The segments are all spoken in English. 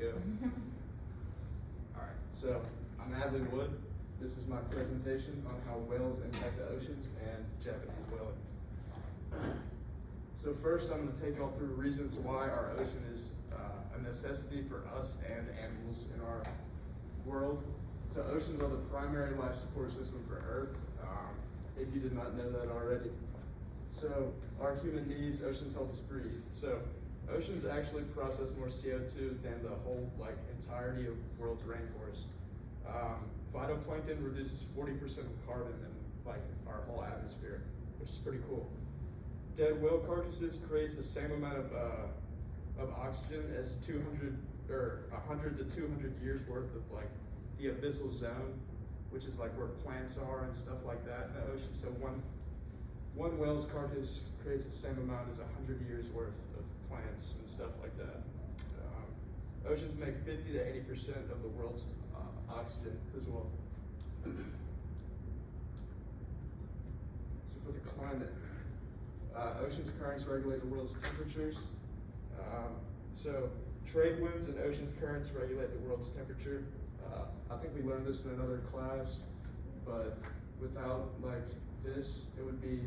go. Alright, so I'm Adlai Wood. This is my presentation on how whales impact the oceans and Japanese whaling. So first, I'm going to take y'all through reasons why our ocean is a necessity for us and animals in our world. So oceans are the primary life support system for Earth, if you did not know that already. So our human needs, oceans help us breathe. So oceans actually process more CO2 than the whole entirety of world's rainforest. Phytoplankton reduces 40% of carbon in our whole atmosphere, which is pretty cool. Dead whale carcasses creates the same amount of oxygen as 100 to 200 years worth of the abyssal zone, which is where plants are and stuff like that in the ocean. So one whale's carcass creates the same amount as 100 years worth of plants and stuff like that. Oceans make 50 to 80% of the world's oxygen as well. So for the climate, oceans currents regulate the world's temperatures. So trade winds and oceans currents regulate the world's temperature. I think we learned this in another class, but without this, it would be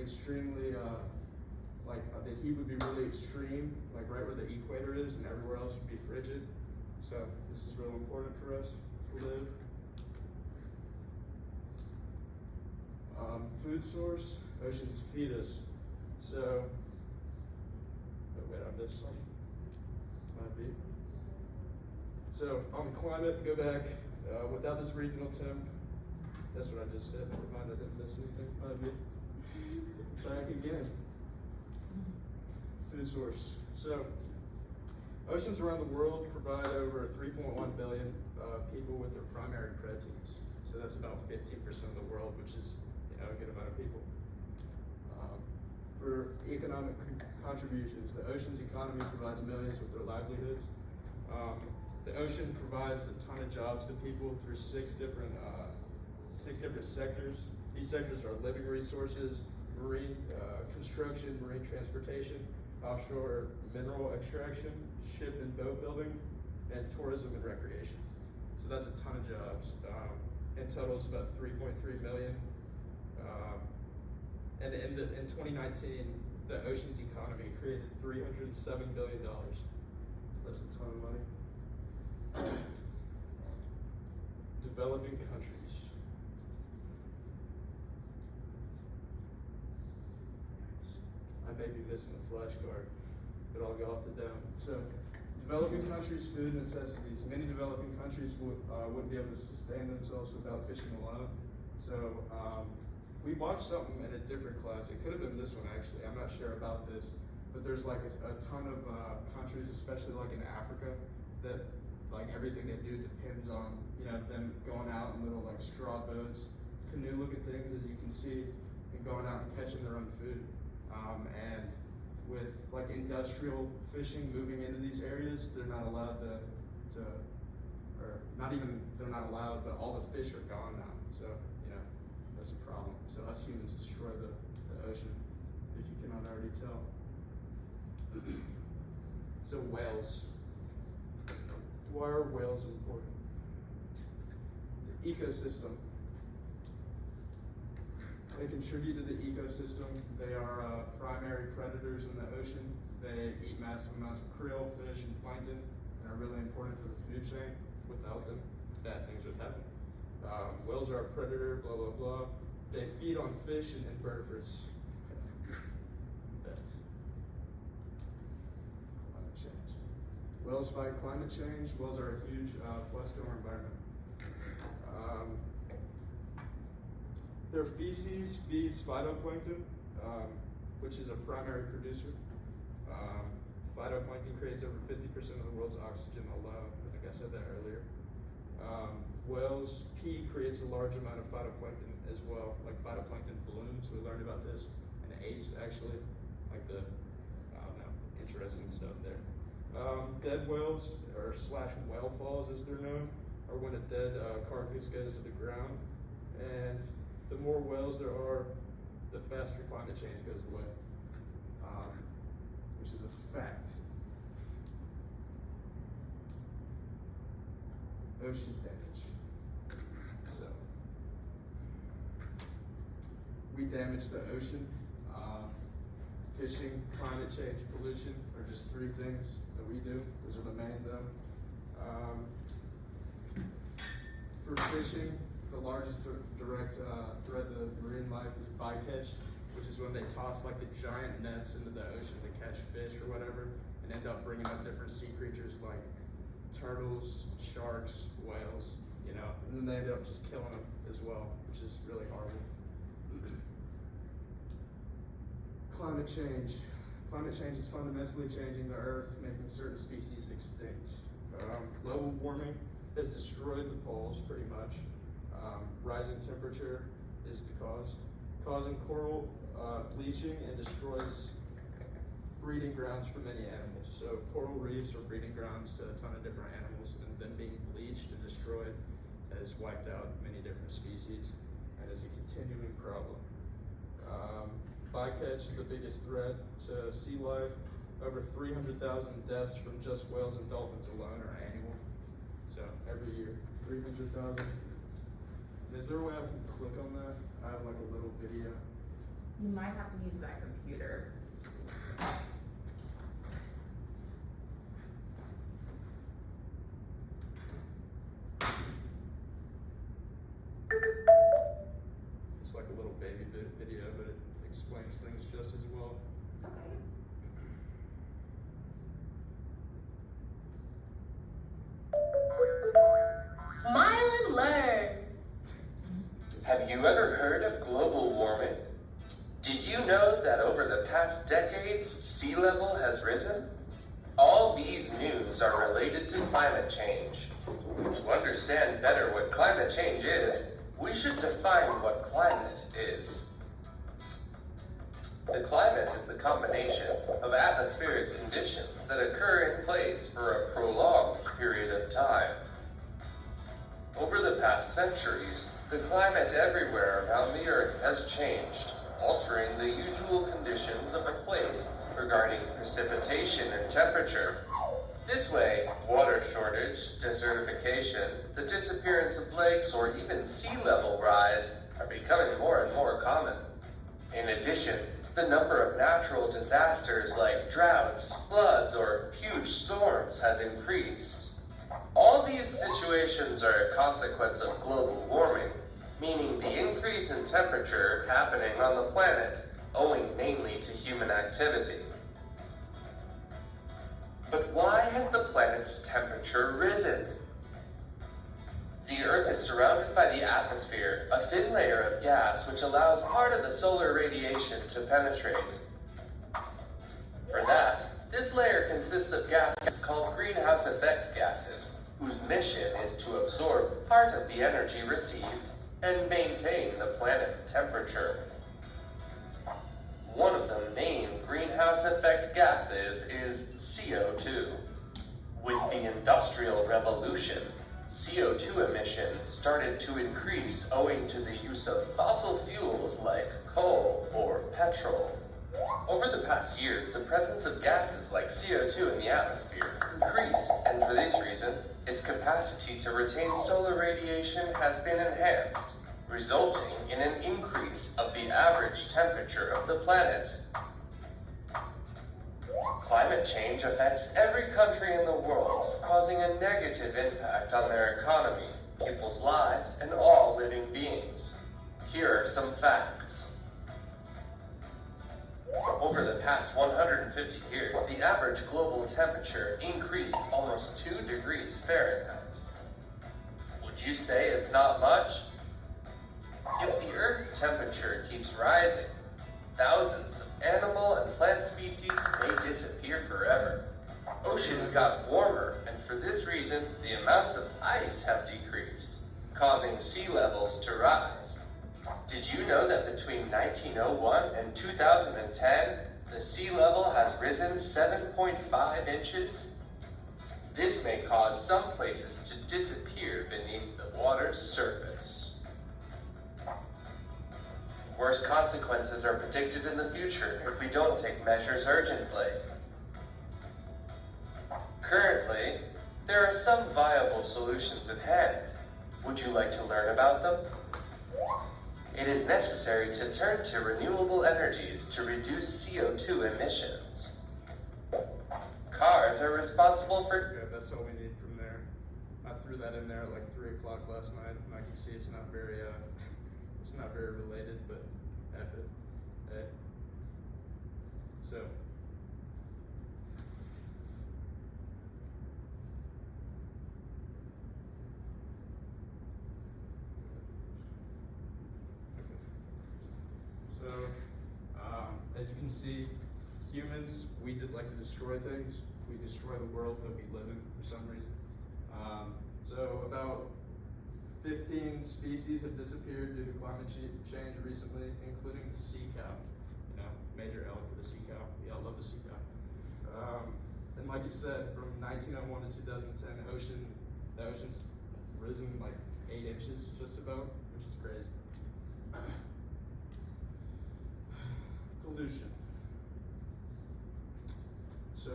extremely, the heat would be really extreme, right where the equator is, and everywhere else would be frigid. So this is real important for us to live. Food source, oceans feed us. So, oh wait, I missed something. Might be. So on the climate, go back, without this regional temp, that's what I just said, never mind, I didn't miss anything, might be. Back again. Food source. So, oceans around the world provide over 3.1 billion people with their primary proteins. So that's about 15% of the world, which is a good amount of people. For economic contributions, the ocean's economy provides millions with their livelihoods. The ocean provides a ton of jobs to people through six different sectors. These sectors are living resources, marine construction, marine transportation, offshore mineral extraction, ship and boat building, and tourism and recreation. So that's a ton of jobs. In total, it's about 3.3 million. And in 2019, the ocean's economy created $307 billion. That's a ton of money. Developing countries. I may be missing a flashcard, but I'll go off the dome. So, developing countries' food necessities. Many developing countries wouldn't be able to sustain themselves without fishing alone. So, we watched something in a different class. It could have been this one actually. I'm not sure about this, but there's a ton of countries, especially in Africa, that everything they do depends on them going out in little straw boats, canoe-looking things, as you can see, and going out and catching their own food. And with industrial fishing moving into these areas, they're not allowed they're not allowed, but all the fish are gone now. So that's a problem. So us humans destroy the ocean, if you cannot already tell. So whales. Why are whales important? The ecosystem. They contribute to the ecosystem. They are primary predators in the ocean. They eat massive amounts of krill, fish, and plankton, and are really important for the food chain. Without them, bad things would happen. Whales are a predator, blah, blah, blah. They feed on fish and invertebrates. Climate change. Whales fight climate change. Whales are a huge plus to our environment. Their feces feeds phytoplankton, which is a primary producer. Phytoplankton creates over 50% of the world's oxygen alone. I think I said that earlier. Whales' pee creates a large amount of phytoplankton as well, like phytoplankton blooms. We learned about this. And apes actually, interesting stuff there. Dead whales, or / whale falls as they're known, are when a dead carcass goes to the ground. And the more whales there are, the faster climate change goes away, which is a fact. ocean damage. So, we damage the ocean. Fishing, climate change, pollution are just three things that we do. Those are the main though. For fishing, the largest direct threat to marine life is bycatch, which is when they toss like the giant nets into the ocean to catch fish or whatever, and end up bringing up different sea creatures like turtles, sharks, whales, you know, and then they end up just killing them as well, which is really horrible. Climate change. Climate change is fundamentally changing the Earth, making certain species extinct. Global warming has destroyed the poles pretty much. Rising temperature is the cause, causing coral bleaching and destroys breeding grounds for many animals. So coral reefs are breeding grounds to a ton of different animals, and them being bleached and destroyed has wiped out many different species and is a continuing problem. Bycatch is the biggest threat to sea life. Over 300,000 deaths from just whales and dolphins alone are annual. So every year, 300,000. Is there a way I can click on that? I have like a little video. You might have to use that computer. It's like a little baby video, but it explains things just as well. Okay. Smile and learn. Have you ever heard of global warming? Did you know that over the past decades, sea level has risen? All these news are related to climate change. To understand better what climate change is, we should define what climate is. The climate is the combination of atmospheric conditions that occur in place for a prolonged period of time. Over the past centuries, the climate everywhere around the Earth has changed, altering the usual conditions of a place regarding precipitation and temperature. This way, water shortage, desertification, the disappearance of lakes, or even sea level rise are becoming more and more common. In addition, the number of natural disasters like droughts, floods, or huge storms has increased. All these situations are a consequence of global warming, meaning the increase in temperature happening on the planet owing mainly to human activity. But why has the planet's temperature risen? The Earth is surrounded by the atmosphere, a thin layer of gas which allows part of the solar radiation to penetrate. For that, this layer consists of gases called greenhouse effect gases, whose mission is to absorb part of the energy received and maintain the planet's temperature. One of the main greenhouse effect gases is CO2. With the Industrial Revolution, CO2 emissions started to increase owing to the use of fossil fuels like coal or petrol. Over the past years, the presence of gases like CO2 in the atmosphere increased, and for this reason, its capacity to retain solar radiation has been enhanced, resulting in an increase of the average temperature of the planet. Climate change affects every country in the world, causing a negative impact on their economy, people's lives, and all living beings. Here are some facts. Over the past 150 years, the average global temperature increased almost 2 degrees Fahrenheit. Would you say it's not much? If the Earth's temperature keeps rising, thousands of animal and plant species may disappear forever. Oceans got warmer, and for this reason, the amounts of ice have decreased, causing sea levels to rise. Did you know that between 1901 and 2010, the sea level has risen 7.5 inches? This may cause some places to disappear beneath the water's surface. Worse consequences are predicted in the future if we don't take measures urgently. Currently, There are some viable solutions at hand. Would you like to learn about them? It is necessary to turn to renewable energies to reduce CO2 emissions. Cars are responsible for... Okay, that's all we need from there. I threw that in there at like 3 o'clock last night, and I can see it's not very related, but F it. Hey. So. So, as you can see, humans, we did like to destroy things. We destroy the world that we live in for some reason. So about 15 species have disappeared due to climate change recently, including the sea cow. You know, major L for the sea cow. We all love the sea cow. And like you said, from 1901 to 2010, the ocean's risen like 8 inches just about, which is crazy. Pollution. So,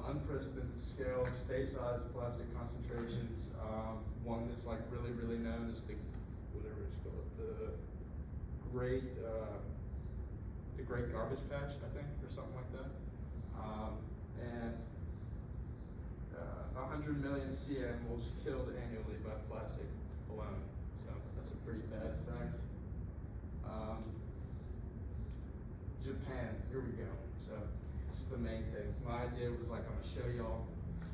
unprecedented scale, state-sized plastic concentrations. One that's like really known is the whatever it's called, the Great Garbage Patch, I think, or something like that. And 100 million sea animals killed annually by plastic alone. So that's a pretty bad fact. Japan, here we go. So this is the main thing. My idea was like, I'm gonna show y'all,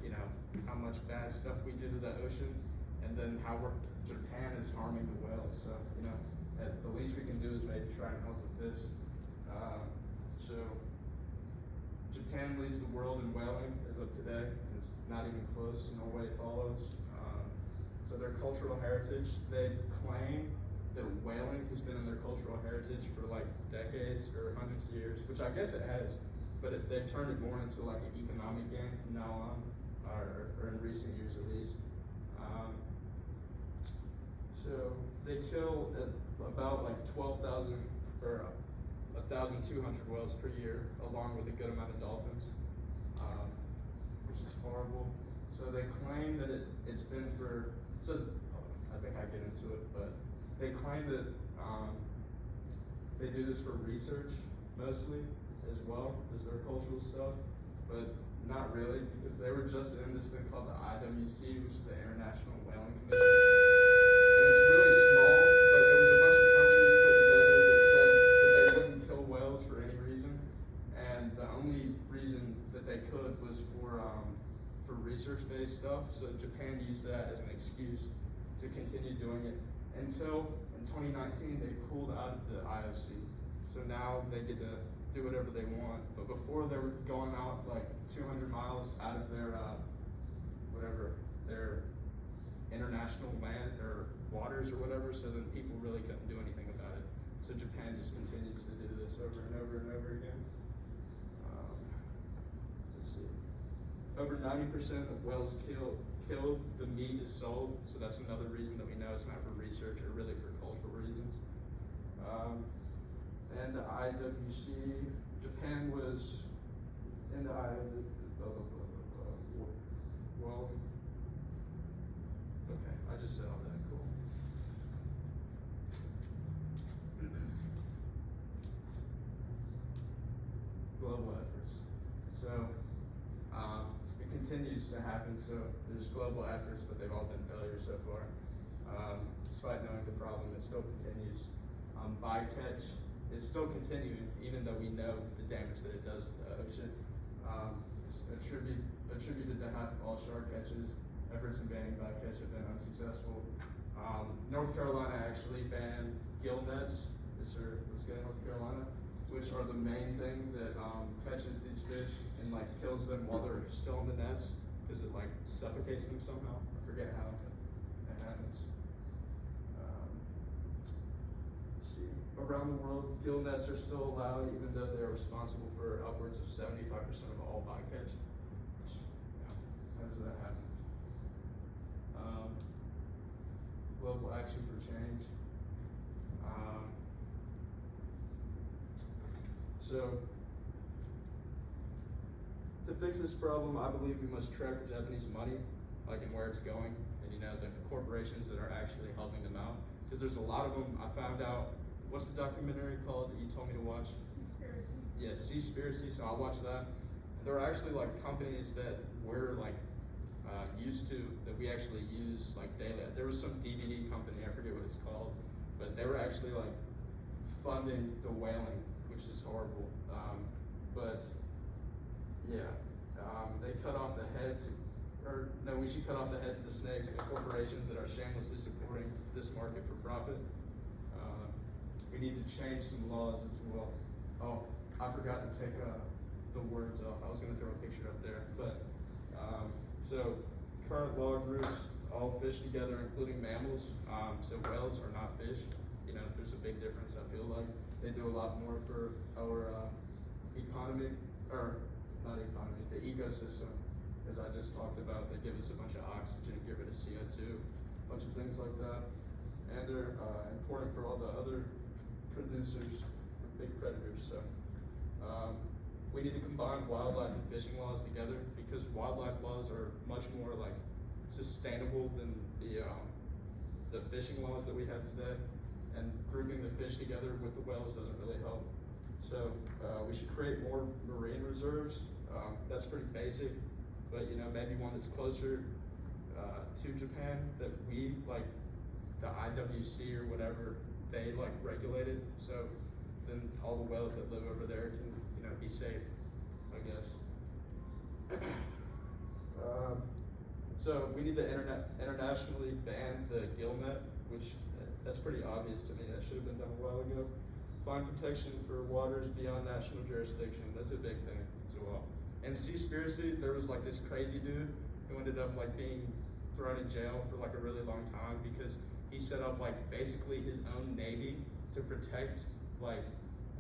you know, how much bad stuff we do to the ocean, and then how Japan is harming the whales. So, you know, the least we can do is maybe try and help with this. So Japan leads the world in whaling as of today, and it's not even close. Norway follows. So their cultural heritage, they claim that whaling has been in their cultural heritage for like decades or hundreds of years, which I guess it has, but they've turned it more into like an economic game from now on, or in recent years at least. So they kill about like 12,000 or 1,200 whales per year, along with a good amount of dolphins, which is horrible. So they claim that it's been for, so I think I get into it, but they claim that they do this for research mostly as well as their cultural stuff, but not really, because they were just in this thing called the IWC, which is the International Whaling Commission. And it's really small, but it was a bunch of countries put together that said that they wouldn't kill whales for any reason, and the only reason that they could was for research-based stuff. So Japan used that as an excuse to continue doing it until in 2019 they pulled out of the IOC. So now they get to do whatever they want. But before they were going out like 200 miles out of their their international land or waters or whatever, so then people really couldn't do anything about it. So Japan just continues to do this over and over and over again. Let's see. Over 90% of whales killed, the meat is sold, so that's another reason that we know it's not for research or really for cultural reasons. And the IWC, Japan was in the well, okay, I just said all that, cool. Global efforts. So, it continues to happen, so there's global efforts, but they've all been failures so far. Despite knowing the problem, it still continues. Bycatch is still continuing, even though we know the damage that it does to the ocean. It's attributed to half of all shark catches. Efforts in banning bycatch have been unsuccessful. North Carolina actually banned gill nets. Let's go to North Carolina, which are the main thing that catches these fish and like kills them while they're still in the nets, because it like suffocates them somehow. I forget how that happens. Let's see. Around the world, gill nets are still allowed, even though they're responsible for upwards of 75% of all bycatch. How does that happen? Global action for change. So to fix this problem, I believe we must track the Japanese money, like, and where it's going, and you know, the corporations that are actually helping them out. Because there's a lot of them. I found out, what's the documentary called that you told me to watch? Seaspiracy. Yeah, Seaspiracy, so I watched that. There were actually like companies that we're like used to, that we actually use like daily. There was some DVD company, I forget what it's called, but they were actually like funding the whaling, which is horrible. But yeah, they cut off the heads, or no, we should cut off the heads of the snakes, the corporations that are shamelessly supporting this market for profit. We need to change some laws as well. Oh, I forgot to take the words off. I was gonna throw a picture up there, but so current law groups all fish together, including mammals. So whales are not fish. You know, there's a big difference. I feel like they do a lot more for our economy, or not economy, the ecosystem. As I just talked about, they give us a bunch of oxygen, get rid of CO2, a bunch of things like that. And they're important for all the other producers, big predators. So we need to combine wildlife and fishing laws together, because wildlife laws are much more like sustainable than the fishing laws that we have today. And grouping the fish together with the whales doesn't really help. So we should create more marine reserves. That's pretty basic, but you know, maybe one that's closer to Japan, that we, like the IWC or whatever, they like regulate it. So then all the whales that live over there can, you know, be safe, I guess. So we need to internationally ban the gill net, which that's pretty obvious to me. That should have been done a while ago. Find protection for waters beyond national jurisdiction. That's a big thing as well. And Seaspiracy, there was like this crazy dude who ended up like being thrown in jail for like a really long time, because he set up like basically his own navy to protect like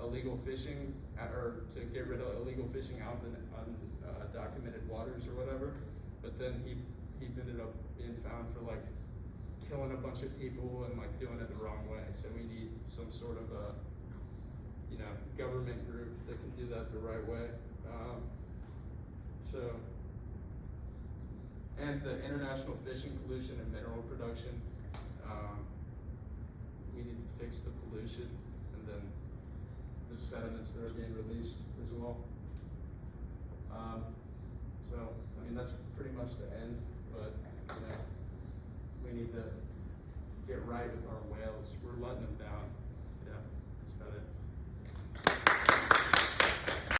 illegal fishing, or to get rid of illegal fishing out in undocumented waters or whatever. But then he ended up being found for like killing a bunch of people and like doing it the wrong way. So we need some sort of a, you know, government group that can do that the right way. And the international fishing pollution and mineral production, we need to fix the pollution, and then the sediments that are being released as well. So, I mean, that's pretty much the end, but you know, we need to get right with our whales. We're letting them down.